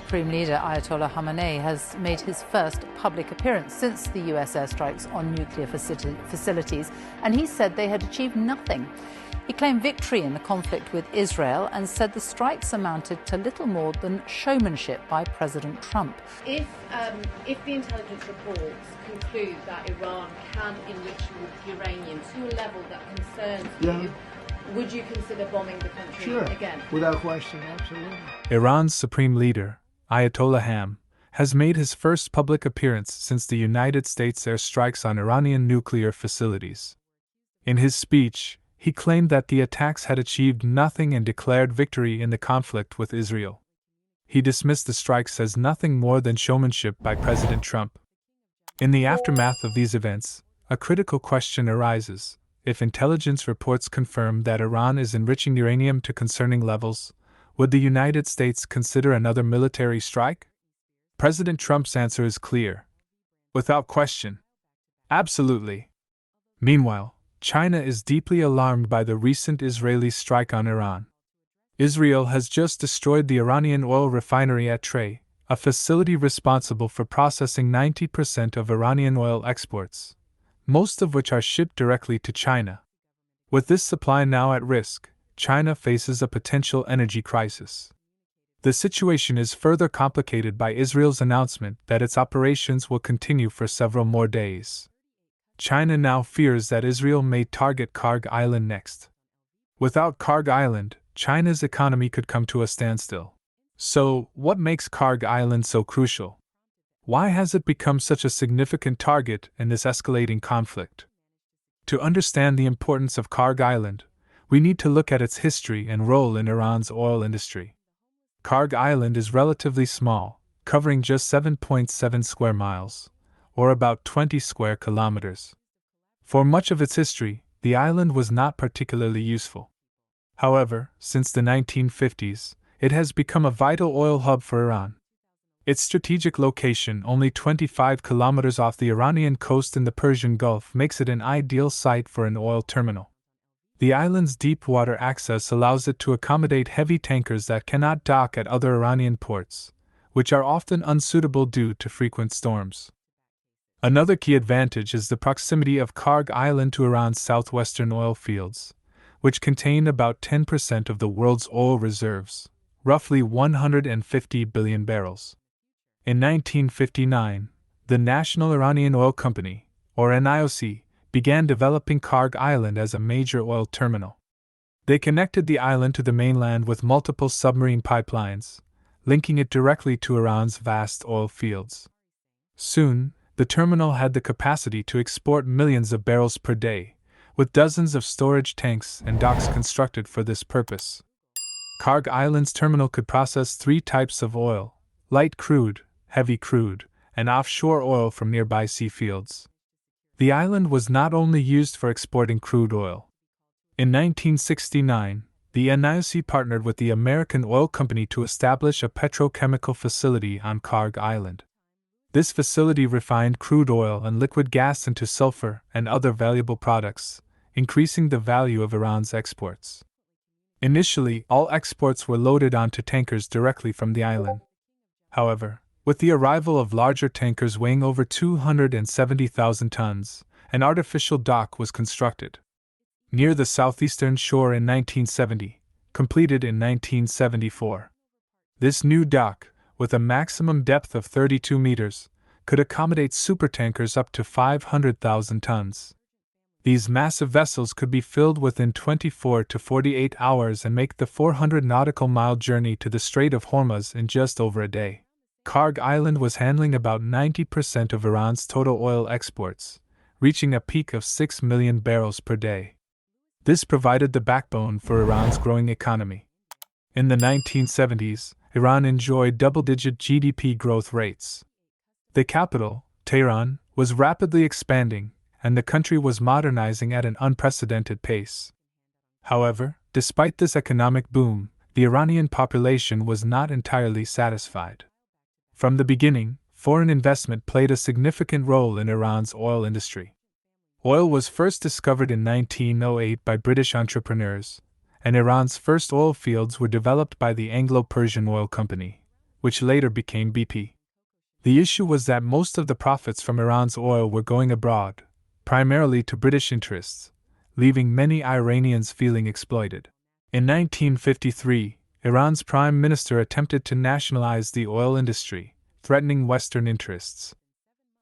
Supreme Leader Ayatollah Khamenei has made his first public appearance since the US airstrikes on nuclear facilities, and he said they had achieved nothing. He claimed victory in the conflict with Israel and said the strikes amounted to little more than showmanship by President Trump. If the intelligence reports conclude that Iran can enrich uranium to a level that concerns you, would you consider bombing the country again? Without question, absolutely. Iran's supreme leader, Ayatollah Khamenei, has made his first public appearance since the United States airstrikes on Iranian nuclear facilities. In his speech, he claimed that the attacks had achieved nothing and declared victory in the conflict with Israel. He dismissed the strikes as nothing more than showmanship by President Trump. In the aftermath of these events, a critical question arises. If intelligence reports confirm that Iran is enriching uranium to concerning levels, would the United States consider another military strike? President Trump's answer is clear. Without question. Absolutely. Meanwhile, China is deeply alarmed by the recent Israeli strike on Iran. Israel has just destroyed the Iranian oil refinery at Trey, a facility responsible for processing 90% of Iranian oil exports, most of which are shipped directly to China. With this supply now at risk, China faces a potential energy crisis. The situation is further complicated by Israel's announcement that its operations will continue for several more days. China now fears that Israel may target Kharg Island next. Without Kharg Island, China's economy could come to a standstill. So, what makes Kharg Island so crucial? Why has it become such a significant target in this escalating conflict? To understand the importance of Kharg Island, we need to look at its history and role in Iran's oil industry. Kharg Island is relatively small, covering just 7.7 square miles, or about 20 square kilometers. For much of its history, the island was not particularly useful. However, since the 1950s, it has become a vital oil hub for Iran. Its strategic location, only 25 kilometers off the Iranian coast in the Persian Gulf, makes it an ideal site for an oil terminal. The island's deep water access allows it to accommodate heavy tankers that cannot dock at other Iranian ports, which are often unsuitable due to frequent storms. Another key advantage is the proximity of Kharg Island to Iran's southwestern oil fields, which contain about 10% of the world's oil reserves, roughly 150 billion barrels. In 1959, the National Iranian Oil Company, or NIOC, began developing Kharg Island as a major oil terminal. They connected the island to the mainland with multiple submarine pipelines, linking it directly to Iran's vast oil fields. Soon, the terminal had the capacity to export millions of barrels per day, with dozens of storage tanks and docks constructed for this purpose. Kharg Island's terminal could process 3 types of oil: light crude, heavy crude, and offshore oil from nearby sea fields. The island was not only used for exporting crude oil. In 1969, the NIOC partnered with the American Oil Company to establish a petrochemical facility on Kharg Island. This facility refined crude oil and liquid gas into sulfur and other valuable products, increasing the value of Iran's exports. Initially, all exports were loaded onto tankers directly from the island. However, with the arrival of larger tankers weighing over 270,000 tons, an artificial dock was constructed near the southeastern shore in 1970, completed in 1974. This new dock, with a maximum depth of 32 meters, could accommodate supertankers up to 500,000 tons. These massive vessels could be filled within 24 to 48 hours and make the 400 nautical mile journey to the Strait of Hormuz in just over a day. Kharg Island was handling about 90% of Iran's total oil exports, reaching a peak of 6 million barrels per day. This provided the backbone for Iran's growing economy. In the 1970s, Iran enjoyed double-digit GDP growth rates. The capital, Tehran, was rapidly expanding, and the country was modernizing at an unprecedented pace. However, despite this economic boom, the Iranian population was not entirely satisfied. From the beginning, foreign investment played a significant role in Iran's oil industry. Oil was first discovered in 1908 by British entrepreneurs, and Iran's first oil fields were developed by the Anglo-Persian Oil Company, which later became BP. The issue was that most of the profits from Iran's oil were going abroad, primarily to British interests, leaving many Iranians feeling exploited. In 1953, Iran's prime minister attempted to nationalize the oil industry, threatening Western interests.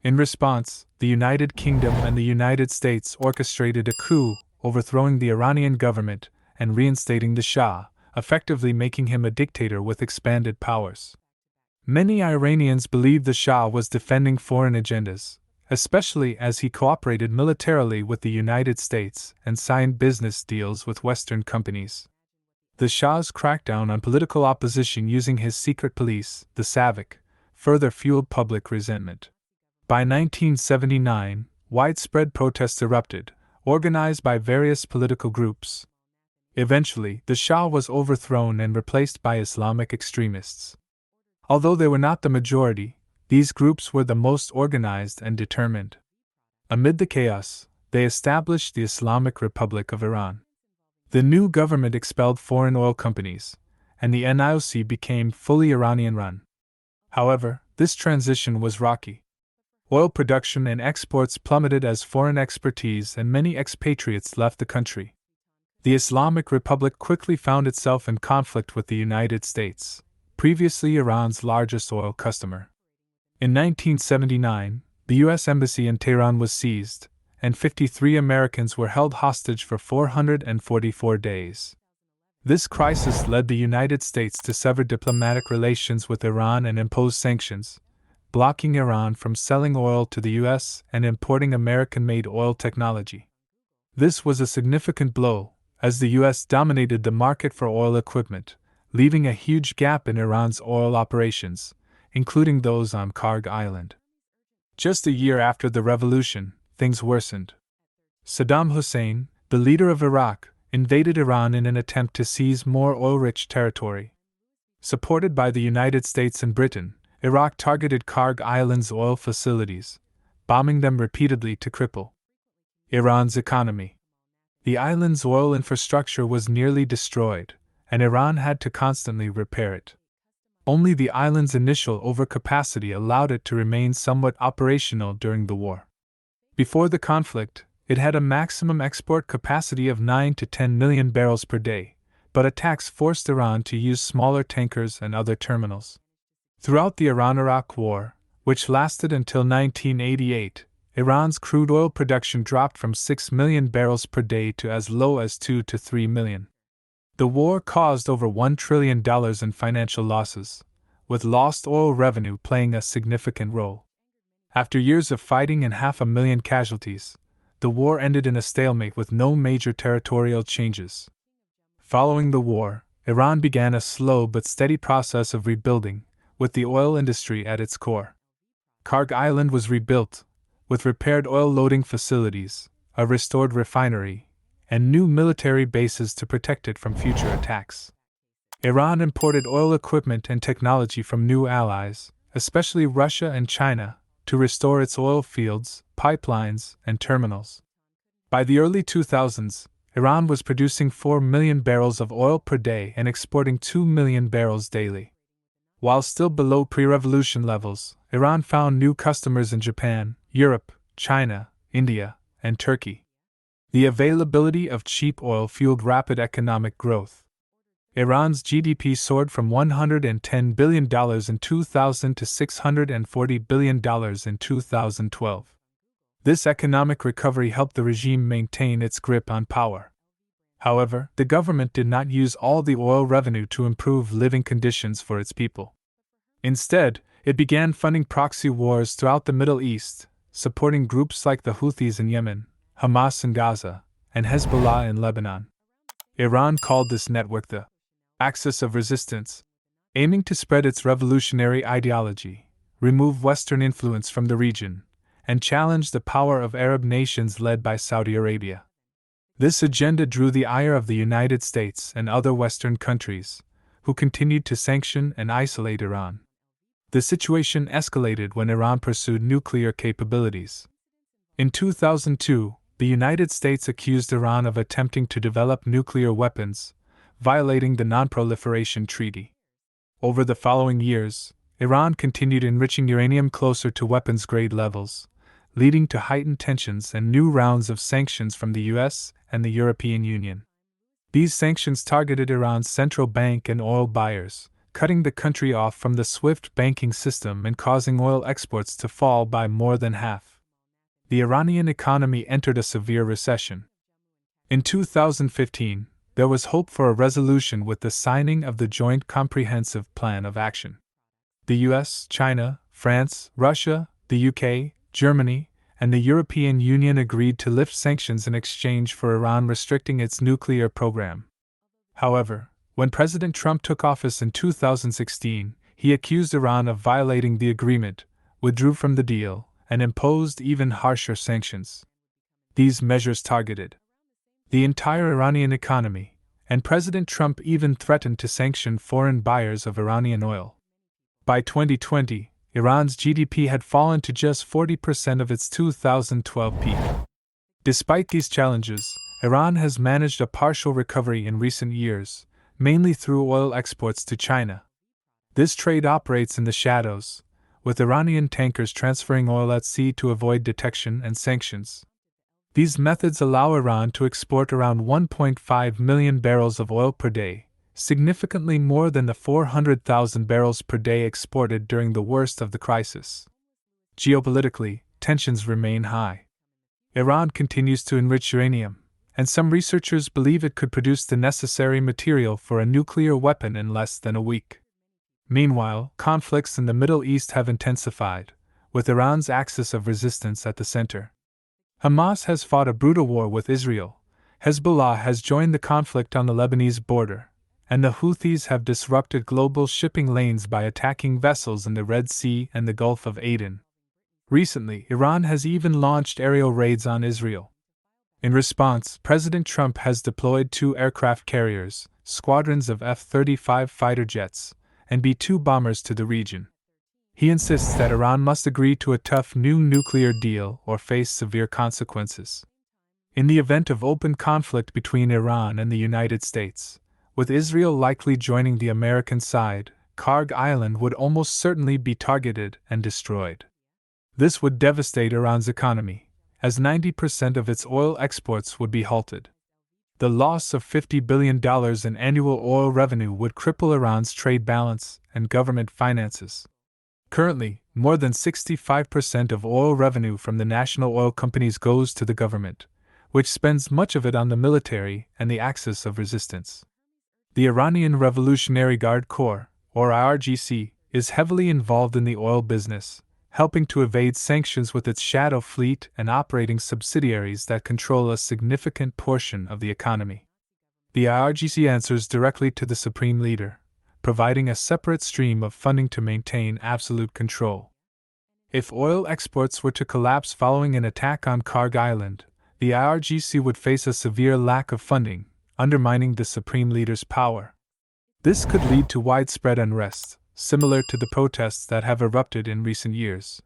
In response, the United Kingdom and the United States orchestrated a coup, overthrowing the Iranian government and reinstating the Shah, effectively making him a dictator with expanded powers. Many Iranians believed the Shah was defending foreign agendas, especially as he cooperated militarily with the United States and signed business deals with Western companies. The Shah's crackdown on political opposition using his secret police, the SAVAK, further fueled public resentment. By 1979, widespread protests erupted, organized by various political groups. Eventually, the Shah was overthrown and replaced by Islamic extremists. Although they were not the majority, these groups were the most organized and determined. Amid the chaos, they established the Islamic Republic of Iran. The new government expelled foreign oil companies, and the NIOC became fully Iranian-run. However, this transition was rocky. Oil production and exports plummeted as foreign expertise and many expatriates left the country. The Islamic Republic quickly found itself in conflict with the United States, previously Iran's largest oil customer. In 1979, the U.S. Embassy in Tehran was seized, and 53 Americans were held hostage for 444 days. This crisis led the United States to sever diplomatic relations with Iran and impose sanctions, blocking Iran from selling oil to the U.S. and importing American-made oil technology. This was a significant blow, as the U.S. dominated the market for oil equipment, leaving a huge gap in Iran's oil operations, including those on Kharg Island. Just a year after the revolution, things worsened. Saddam Hussein, the leader of Iraq, invaded Iran in an attempt to seize more oil-rich territory. Supported by the United States and Britain, Iraq targeted Kharg Island's oil facilities, bombing them repeatedly to cripple Iran's economy. The island's oil infrastructure was nearly destroyed, and Iran had to constantly repair it. Only the island's initial overcapacity allowed it to remain somewhat operational during the war. Before the conflict, it had a maximum export capacity of 9 to 10 million barrels per day, but attacks forced Iran to use smaller tankers and other terminals. Throughout the Iran-Iraq War, which lasted until 1988, Iran's crude oil production dropped from 6 million barrels per day to as low as 2 to 3 million. The war caused over $1 trillion in financial losses, with lost oil revenue playing a significant role. After years of fighting and 500,000 casualties, the war ended in a stalemate with no major territorial changes. Following the war, Iran began a slow but steady process of rebuilding, with the oil industry at its core. Kharg Island was rebuilt, with repaired oil loading facilities, a restored refinery, and new military bases to protect it from future attacks. Iran imported oil equipment and technology from new allies, especially Russia and China, to restore its oil fields, pipelines, and terminals. By the early 2000s, Iran was producing 4 million barrels of oil per day and exporting 2 million barrels daily. While still below pre-revolution levels, Iran found new customers in Japan, Europe, China, India, and Turkey. The availability of cheap oil fueled rapid economic growth. Iran's GDP soared from $110 billion in 2000 to $640 billion in 2012. This economic recovery helped the regime maintain its grip on power. However, the government did not use all the oil revenue to improve living conditions for its people. Instead, it began funding proxy wars throughout the Middle East, supporting groups like the Houthis in Yemen, Hamas in Gaza, and Hezbollah in Lebanon. Iran called this network the Axis of Resistance, aiming to spread its revolutionary ideology, remove Western influence from the region, and challenge the power of Arab nations led by Saudi Arabia. This agenda drew the ire of the United States and other Western countries, who continued to sanction and isolate Iran. The situation escalated when Iran pursued nuclear capabilities. In 2002, the United States accused Iran of attempting to develop nuclear weapons, violating the Non-Proliferation Treaty. Over the following years, Iran continued enriching uranium closer to weapons-grade levels, leading to heightened tensions and new rounds of sanctions from the US and the European Union. These sanctions targeted Iran's central bank and oil buyers, cutting the country off from the SWIFT banking system and causing oil exports to fall by more than half. The Iranian economy entered a severe recession. In 2015, there was hope for a resolution with the signing of the Joint Comprehensive Plan of Action. The US, China, France, Russia, the UK, Germany, and the European Union agreed to lift sanctions in exchange for Iran restricting its nuclear program. However, when President Trump took office in 2016, he accused Iran of violating the agreement, withdrew from the deal, and imposed even harsher sanctions. These measures targeted the entire Iranian economy, and President Trump even threatened to sanction foreign buyers of Iranian oil. By 2020, Iran's GDP had fallen to just 40% of its 2012 peak. Despite these challenges, Iran has managed a partial recovery in recent years, mainly through oil exports to China. This trade operates in the shadows, with Iranian tankers transferring oil at sea to avoid detection and sanctions. These methods allow Iran to export around 1.5 million barrels of oil per day, significantly more than the 400,000 barrels per day exported during the worst of the crisis. Geopolitically, tensions remain high. Iran continues to enrich uranium, and some researchers believe it could produce the necessary material for a nuclear weapon in less than a week. Meanwhile, conflicts in the Middle East have intensified, with Iran's axis of resistance at the center. Hamas has fought a brutal war with Israel, Hezbollah has joined the conflict on the Lebanese border, and the Houthis have disrupted global shipping lanes by attacking vessels in the Red Sea and the Gulf of Aden. Recently, Iran has even launched aerial raids on Israel. In response, President Trump has deployed 2 aircraft carriers, squadrons of F-35 fighter jets, and B-2 bombers to the region. He insists that Iran must agree to a tough new nuclear deal or face severe consequences. In the event of open conflict between Iran and the United States, with Israel likely joining the American side, Kharg Island would almost certainly be targeted and destroyed. This would devastate Iran's economy, as 90% of its oil exports would be halted. The loss of $50 billion in annual oil revenue would cripple Iran's trade balance and government finances. Currently, more than 65% of oil revenue from the national oil companies goes to the government, which spends much of it on the military and the axis of resistance. The Iranian Revolutionary Guard Corps, or IRGC, is heavily involved in the oil business, helping to evade sanctions with its shadow fleet and operating subsidiaries that control a significant portion of the economy. The IRGC answers directly to the Supreme Leader, providing a separate stream of funding to maintain absolute control. If oil exports were to collapse following an attack on Kharg Island, the IRGC would face a severe lack of funding, undermining the Supreme Leader's power. This could lead to widespread unrest, similar to the protests that have erupted in recent years.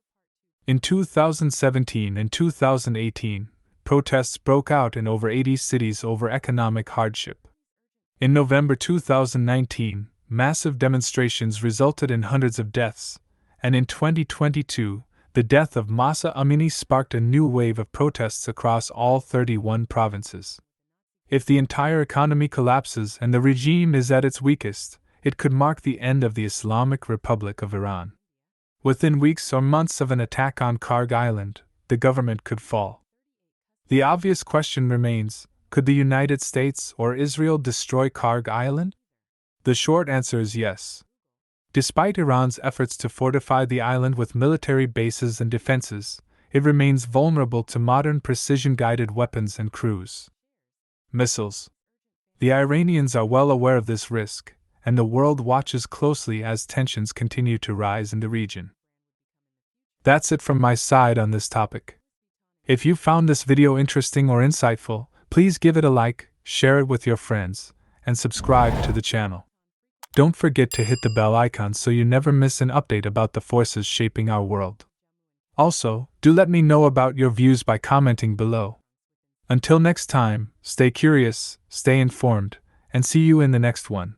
In 2017 and 2018, protests broke out in over 80 cities over economic hardship. In November 2019, massive demonstrations resulted in hundreds of deaths, and in 2022, the death of Mahsa Amini sparked a new wave of protests across all 31 provinces. If the entire economy collapses and the regime is at its weakest, it could mark the end of the Islamic Republic of Iran. Within weeks or months of an attack on Kharg Island, the government could fall. The obvious question remains, could the United States or Israel destroy Kharg Island? The short answer is yes. Despite Iran's efforts to fortify the island with military bases and defenses, it remains vulnerable to modern precision-guided weapons and cruise missiles. The Iranians are well aware of this risk, and the world watches closely as tensions continue to rise in the region. That's it from my side on this topic. If you found this video interesting or insightful, please give it a like, share it with your friends, and subscribe to the channel. Don't forget to hit the bell icon so you never miss an update about the forces shaping our world. Also, do let me know about your views by commenting below. Until next time, stay curious, stay informed, and see you in the next one.